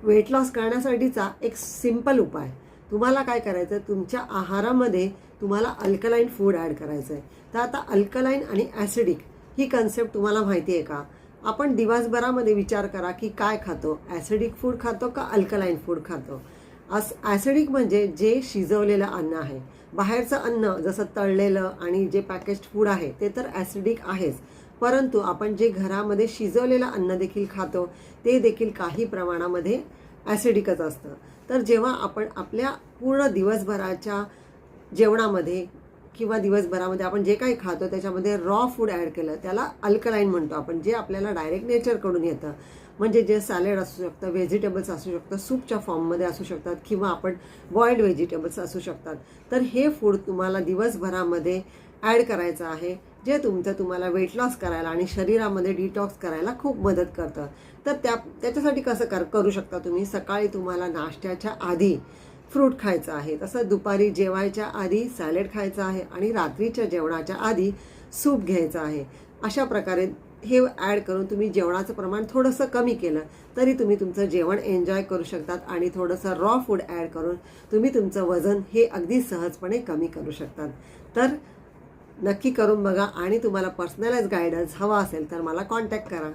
Weight loss करण्यासाठीचा एक simple उपाय. तुम्हाला काय करायचं, तुमच्या आहारामध्ये तुम्हाला अल्कलाईन फूड ॲड करायचं आहे. तर आता अल्कलाईन आणि ॲसिडिक ही कन्सेप्ट तुम्हाला माहिती आहे का? आपण दिवसभरामध्ये विचार करा की काय खातो, ॲसिडिक फूड खातो का अल्कलाईन फूड खातो. ॲसिडिक म्हणजे जे शिजवलेलं अन्न आहे. बाहेरचं अन्न जसं तळलेलं आणि जे पॅकेज्ड फूड आहे ते तर ॲसिडिक आहेच, परंतु आपण जे घरामध्ये शिजवलेलं अन्न देखील खातो ते देखील काही प्रमाणामध्ये ॲसिडिकच असतं. तर जेव्हा आपण आपल्या पूर्ण दिवसभराच्या जेवणामध्ये किंवा दिवसभरामध्ये आपण जे काही खातो त्याच्यामध्ये रॉ फूड ॲड केलं त्याला अल्कलाईन म्हणतो आपण, जे आपल्याला डायरेक्ट नेचरकडून येतं. म्हणजे जे सॅलेड असू शकतं, व्हेजिटेबल्स असू शकतं, सूपच्या फॉर्ममध्ये असू शकतात किंवा आपण बॉइल्ड व्हेजिटेबल्स असू शकतात. तर हे फूड तुम्हाला दिवसभरामध्ये ॲड करायचं आहे, जे तुम्हाला वेट लॉस करायला आणि शरीरामध्ये डिटॉक्स करायला खूप मदत करतं. तर त्याच्यासाठी कसं करू शकता तुम्ही. सकाळी तुम्हाला नाश्त्याच्या आधी फ्रूट खायचं आहे, तसं दुपारी जेवायच्या आधी सॅलेड खायचं आहे आणि रात्रीच्या जेवणाच्या आधी सूप घ्यायचं आहे. अशा प्रकारे हे ॲड करून तुम्ही जेवणाचं प्रमाण थोडंसं कमी केलं तरी तुम्ही तुमचं जेवण एन्जॉय करू शकतात आणि थोडंसं रॉ फूड ॲड करून तुम्ही तुमचं वजन हे अगदी सहजपणे कमी करू शकतात. तर नक्की करून बघा आणि तुम्हाला पर्सनलाइज गायडन्स हवा असेल तर मला कॉन्टॅक्ट करा.